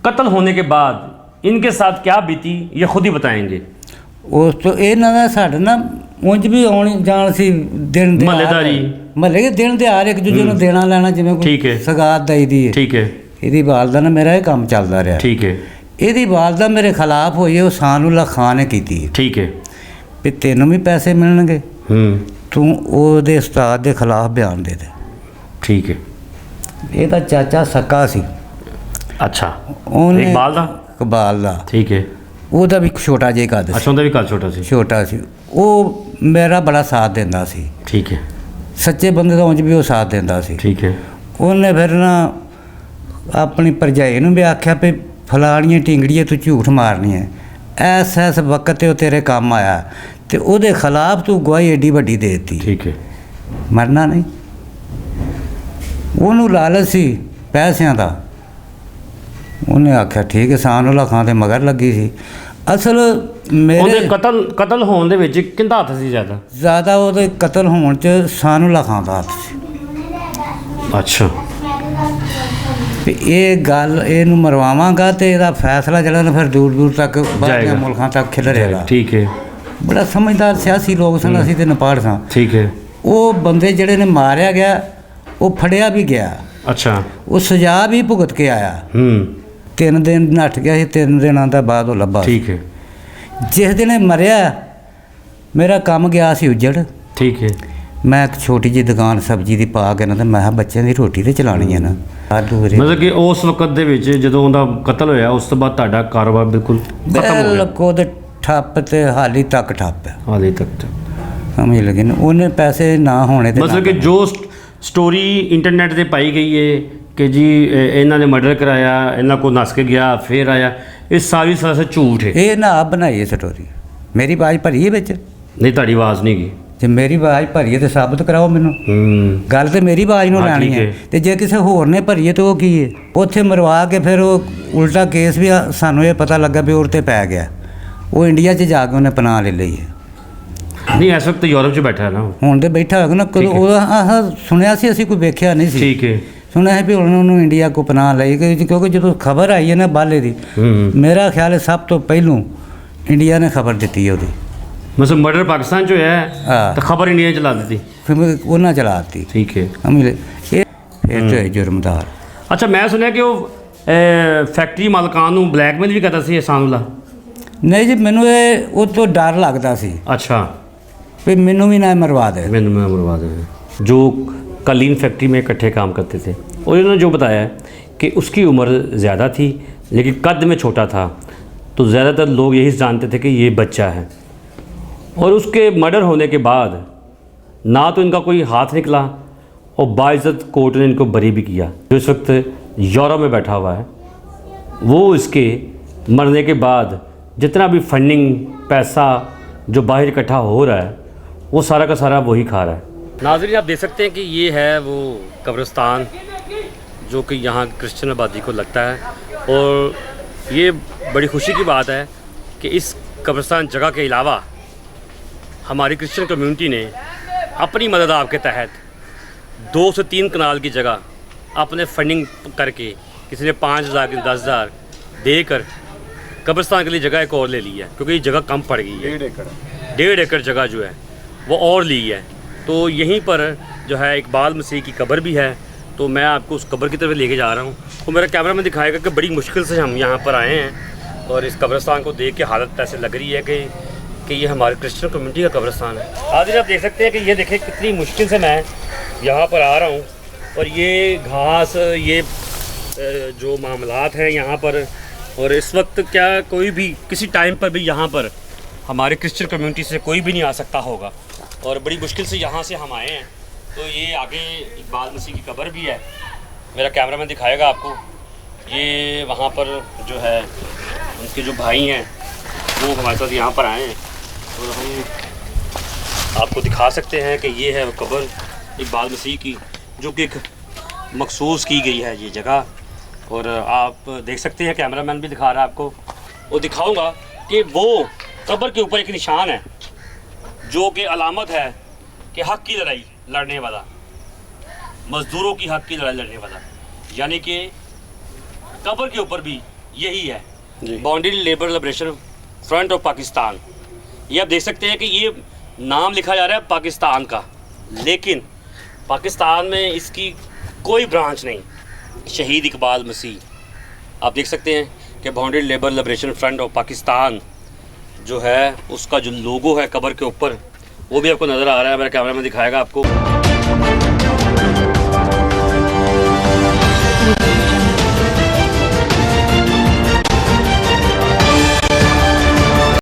कत्ल होने के बाद इनके साथ क्या बीती ये खुद ही बताएंगे। उस तो ਇਹਨਾਂ ਦਾ ਸਾਡੇ ਨਾ ਉਂਝ ਵੀ ਆਉਣ ਜਾਣ ਸੀ, ਦਿਨ ਦੇ ਮਹੱਲੇ ਦੇ ਦਿਨ ਦਿਹਾੜ ਇੱਕ ਦੂਜੇ ਨੂੰ ਦੇਣਾ ਲੈਣਾ, ਜਿਵੇਂ ਕੋਈ ਸਗਾਤ ਦਈਦੀ ਹੈ। ਠੀਕ ਹੈ। ਇਹਦੀ ਵਾਲਦਾ ਨਾਲ ਮੇਰਾ ਇਹ ਕੰਮ ਚੱਲਦਾ ਰਿਹਾ। ਠੀਕ ਹੈ। ਇਹਦੀ ਵਾਲਦਾ ਮੇਰੇ ਖਿਲਾਫ ਹੋਈ, ਉਹ ਸਾਨੂਲਾ ਖਾਂ ਨੇ ਕੀਤੀ। ਠੀਕ ਹੈ। ਵੀ ਤੈਨੂੰ ਵੀ ਪੈਸੇ ਮਿਲਣਗੇ, ਤੂੰ ਉਹਦੇ ਉਸਤਾਦ ਦੇ ਖਿਲਾਫ ਬਿਆਨ ਦੇ ਦੇ। ਠੀਕ ਹੈ। ਇਹਦਾ ਚਾਚਾ ਸਕਾ ਸੀ। ਅੱਛਾ, ਉਹਨੇ ਇਕਬਾਲ ਦਾ। ਠੀਕ ਹੈ। ਉਹਦਾ ਵੀ ਛੋਟਾ ਜਿਹਾ ਕੱਦ ਸੀ। ਅੱਛਾ, ਉਹਦਾ ਵੀ ਕੱਦ ਛੋਟਾ ਸੀ। ਉਹ ਮੇਰਾ ਬੜਾ ਸਾਥ ਦਿੰਦਾ ਸੀ। ਠੀਕ ਹੈ। ਸੱਚੇ ਬੰਦੇ ਦਾ ਉਂਝ ਵੀ ਉਹ ਸਾਥ ਦਿੰਦਾ ਸੀ। ਠੀਕ ਹੈ। ਉਹਨੇ ਫਿਰ ਨਾ ਆਪਣੀ ਭਰਜਾਈ ਨੂੰ ਵੀ ਆਖਿਆ ਵੀ ਫਲਾਣੀਆਂ ਢਿੰਗੜੀਆਂ ਤੂੰ ਝੂਠ ਮਾਰਨੀ ਹੈ, ਐਸ ਵਕਤ ਤੇ ਉਹ ਤੇਰੇ ਕੰਮ ਆਇਆ, ਤੇ ਉਹਦੇ ਖਿਲਾਫ ਤੂੰ ਗਵਾਹੀ ਏਡੀ ਵੱਡੀ ਦੇ ਦਿੱਤੀ। ਠੀਕ ਹੈ। ਮਰਨਾ ਨਹੀਂ। ਉਹਨੂੰ ਲਾਲਚ ਸੀ ਪੈਸਿਆਂ ਦਾ, ਉਹਨੇ ਆਖਿਆ ਠੀਕ ਹੈ, ਸਾਨੂਲਾ ਖਾਂ ਦੇ ਮਗਰ ਲੱਗੀ ਸੀ। ਅਸਲ ਮੇਰੇ ਕਤਲ ਹੋਣ ਦੇ ਵਿੱਚ ਕਿੰਦਾ ਹੱਥ ਸੀ? ਜ਼ਿਆਦਾ ਉਹਦੇ ਕਤਲ ਹੋਣ 'ਚ ਸਾਨੂਲਾ ਖਾਂ ਦਾ ਹੱਥ ਸੀ। ਅੱਛਾ। ਇਹ ਗੱਲ ਇਹਨੂੰ ਮਰਵਾਵਾਂਗਾ ਤੇ ਇਹਦਾ ਫੈਸਲਾ ਜਿਹੜਾ ਨਾ ਫਿਰ ਦੂਰ ਦੂਰ ਤੱਕ ਬਾਹਰਲੇ ਮੁਲਕਾਂ ਤੱਕ ਖਿਲਰੇਗਾ। ਠੀਕ ਹੈ। ਬੜਾ ਸਮਝਦਾਰ ਸਿਆਸੀ ਲੋਕ ਸਨ ਅਸੀਂ ਤੇ ਨਪਾੜ ਸਾਂ। ਠੀਕ ਹੈ। ਉਹ ਬੰਦੇ ਜਿਹੜੇ ਨੇ ਮਾਰਿਆ ਗਿਆ ਉਹ ਫੜਿਆ ਵੀ ਗਿਆ। ਅੱਛਾ। ਉਹ ਸਜ਼ਾ ਵੀ ਭੁਗਤ ਕੇ ਆਇਆ। 3 ਦਿਨ ਨੱਠ ਗਿਆ ਸੀ, 3 ਦਿਨਾਂ ਦਾ ਬਾਅਦ ਉਹ ਲੱਭਾ। ਠੀਕ ਹੈ। ਜਿਸ ਦਿਨ ਇਹ ਮਰਿਆ ਮੇਰਾ ਕੰਮ ਗਿਆ ਸੀ ਉੱਜੜ। ਠੀਕ ਹੈ। ਮੈਂ ਇੱਕ ਛੋਟੀ ਜਿਹੀ ਦੁਕਾਨ ਸਬਜ਼ੀ ਦੀ ਪਾ ਕੇ ਨਾ, ਤੇ ਮੈਂ ਕਿਹਾ ਬੱਚਿਆਂ ਦੀ ਰੋਟੀ ਤੇ ਚਲਾਉਣੀ ਹੈ ਨਾ। ਮਤਲਬ ਕਿ ਉਸ ਵਕਤ ਦੇ ਵਿੱਚ ਜਦੋਂ ਉਹਦਾ ਕਤਲ ਹੋਇਆ ਉਸ ਤੋਂ ਬਾਅਦ ਤੁਹਾਡਾ ਕਾਰੋਬਾਰ ਬਿਲਕੁਲ ਖਤਮ ਹੋ ਗਿਆ? ਉਹਦੇ ਠੱਪ ਤੇ ਹਾਲੀ ਤੱਕ ਠੱਪ ਹੈ। ਹਾਲੀ ਤੱਕ ਸਮਝ ਲੱਗੇ ਨਾ, ਉਹਨੇ ਪੈਸੇ ਨਾ ਹੋਣੇ ਤੇ ਮਤਲਬ ਕਿ ਜੋ ਸਟੋਰੀ ਇੰਟਰਨੈਟ ਤੇ ਪਾਈ ਗਈ ਹੈ ਕਿ ਜੀ ਇਹਨਾਂ ਨੇ ਮਰਡਰ ਕਰਾਇਆ, ਇਹਨਾਂ ਕੋਲ ਨੱਸ ਕੇ ਗਿਆ ਫਿਰ ਆਇਆ, ਇਹ ਸਾਰੀ ਸਰਾਸਰ ਝੂਠ ਹੈ। ਇਹ ਨਾ ਆਪ ਬਣਾਈ ਹੈ ਸਟੋਰੀ। ਮੇਰੀ ਆਵਾਜ਼ ਭਰੀ ਹੈ ਵਿੱਚ? ਨਹੀਂ, ਤੁਹਾਡੀ ਆਵਾਜ਼ ਨਹੀਂ ਗਈ। ਜੇ ਮੇਰੀ ਆਵਾਜ਼ ਭਰੀ ਹੈ ਤੇ ਸਾਬਤ ਕਰਾਓ ਮੈਨੂੰ। ਗੱਲ ਤੇ ਮੇਰੀ ਆਵਾਜ਼ ਨੂੰ ਲੈਣੀ ਹੈ, ਤੇ ਜੇ ਕਿਸੇ ਹੋਰ ਨੇ ਭਰੀ ਹੈ ਤੇ ਉਹ ਕੀ ਹੈ? ਉੱਥੇ ਮਰਵਾ ਕੇ ਫਿਰ ਉਹ ਉਲਟਾ ਕੇਸ ਵੀ ਸਾਨੂੰ ਇਹ ਪਤਾ ਲੱਗਾ ਵੀ ਉਹਦੇ 'ਤੇ ਪੈ ਗਿਆ। ਉਹ ਇੰਡੀਆ 'ਚ ਜਾ ਕੇ ਉਹਨੇ ਪਨਾਹ ਲੈ ਲਈ ਹੈ। ਨਹੀਂ, ਇਸ ਵਕਤ ਯੂਰਪ 'ਚ ਬੈਠਾ ਹੈ ਨਾ ਹੁਣ ਤੇ ਬੈਠਾ ਹੋਏਗਾ ਨਾ। ਕਦੋਂ ਉਹਦਾ ਸੁਣਿਆ ਸੀ, ਅਸੀਂ ਕੋਈ ਵੇਖਿਆ ਨਹੀਂ ਸੀ। ਠੀਕ ਹੈ। ਸੁਣਿਆ ਹੈ ਵੀ ਹੁਣ ਉਹਨੂੰ ਇੰਡੀਆ ਕੋ ਪਨਾਹ ਲਈ ਗਈ, ਕਿਉਂਕਿ ਜਦੋਂ ਖਬਰ ਆਈ ਹੈ ਨਾ ਬਾਲੇ ਦੀ, ਮੇਰਾ ਖਿਆਲ ਹੈ ਸਭ ਤੋਂ ਪਹਿਲੋਂ ਇੰਡੀਆ ਨੇ ਖਬਰ ਦਿੱਤੀ ਹੈ ਉਹਦੀ। ਮਤਲਬ ਮਰਡਰ ਪਾਕਿਸਤਾਨ 'ਚ ਹੋਇਆ ਹੈ ਤਾਂ ਖਬਰ ਇੰਡੀਆ 'ਚ ਚਲਾ ਦਿੱਤੀ। ਫਿਰ ਉਹਨਾਂ ਚਲਾ ਦਿੱਤੀ। ਠੀਕ ਹੈ। ਇਹ ਫਿਰ ਤੇ ਜੁਰਮਦਾਰ। ਅੱਛਾ, ਮੈਂ ਸੁਣਿਆ ਕਿ ਉਹ ਫੈਕਟਰੀ ਮਾਲਕਾਂ ਨੂੰ ਬਲੈਕਮੇਲ ਵੀ ਕਰਦਾ ਸੀ ਸਾਨੂਲਾ। ਨਹੀਂ ਜੀ, ਮੈਨੂੰ ਇਹ ਉਹ ਤੋਂ ਡਰ ਲੱਗਦਾ ਸੀ। अच्छा। ਵੀ ਮੈਨੂੰ ਵੀ ਨਾ ਮਰਵਾ ਦੇ। मैंने मरवा दे। जो कलीन फैक्ट्री में इकट्ठे काम करते थे और इन्होंने जो बताया कि उसकी उम्र ज़्यादा थी लेकिन कद में छोटा था, तो ज़्यादातर लोग यही जानते थे कि ये बच्चा है। और उसके मर्डर होने के बाद ना तो इनका कोई हाथ निकला और बाइज़्ज़त कोर्ट ने इनको बरी भी किया। जो इस वक्त यूरोप में बैठा हुआ है वो इसके मरने के बाद जितना भी फंडिंग पैसा जो बाहर इकट्ठा हो रहा है वो सारा का सारा वही खा रहा है। नाज़रीन, आप देख सकते हैं कि ये है वो कब्रिस्तान जो कि यहाँ क्रिश्चियन आबादी को लगता है। और ये बड़ी खुशी की बात है कि इस कब्रिस्तान जगह के अलावा हमारी क्रिश्चियन कम्युनिटी ने अपनी मदद आपके तहत 2 से 3 कनाल की जगह अपने फंडिंग करके, किसी ने 5,000 किसी 10,000 देकर कब्रिस्तान के लिए जगह एक और ले ली है, क्योंकि ये जगह कम पड़ गई है। 1.5 एकड़ जगह जो है वो और ली है। तो यहीं पर जो है इकबाल मसीह की कब्र भी है। तो मैं आपको उस कब्र की तरफ लेके जा रहा हूँ। तो मेरा कैमरा में दिखाएगा कि बड़ी मुश्किल से हम यहाँ पर आए हैं और इस कब्रिस्तान को देख के हालत ऐसे लग रही है कि ये हमारे क्रिश्चियन कम्युनिटी का कब्रिस्तान है। आज आप देख सकते हैं कि ये देखें कितनी मुश्किल से मैं यहाँ पर आ रहा हूँ और ये घास, ये जो मामलात हैं यहाँ पर, और इस वक्त क्या कोई भी किसी टाइम पर भी यहाँ पर हमारे क्रिश्चियन कम्युनिटी से कोई भी नहीं आ सकता होगा और बड़ी मुश्किल से यहाँ से हम आए हैं। तो ये आगे इकबाल मसीह की कब्र भी है, मेरा कैमरामैन दिखाएगा आपको। ये वहाँ पर जो है उनके जो भाई हैं वो हमारे साथ यहाँ पर आए हैं और हम आपको दिखा सकते हैं कि ये है वो कब्र इकबाल मसीह की, जो कि एक मखसूस की गई है ये जगह। और आप देख सकते हैं, कैमरामैन भी दिखा रहा है आपको, वो दिखाऊंगा कि वो कब्र के ऊपर एक निशान है जो कि अलामत है कि हक़ की लड़ाई लड़ने वाला, मज़दूरों की हक़ की लड़ाई लड़ने वाला, यानी कि कब्र के ऊपर भी यही है, boundary labour liberation front of Pakistan. ये आप देख सकते हैं कि ये नाम लिखा जा रहा है पाकिस्तान का, लेकिन पाकिस्तान में इसकी कोई ब्रांच नहीं। शहीद इकबाल मसीह आप देख सकते हैं कि boundary labour liberation front of Pakistan जो है उसका जो लोगो है कब्र के ऊपर वो भी आपको नज़र आ रहा है। मेरा कैमरा में दिखाएगा आपको।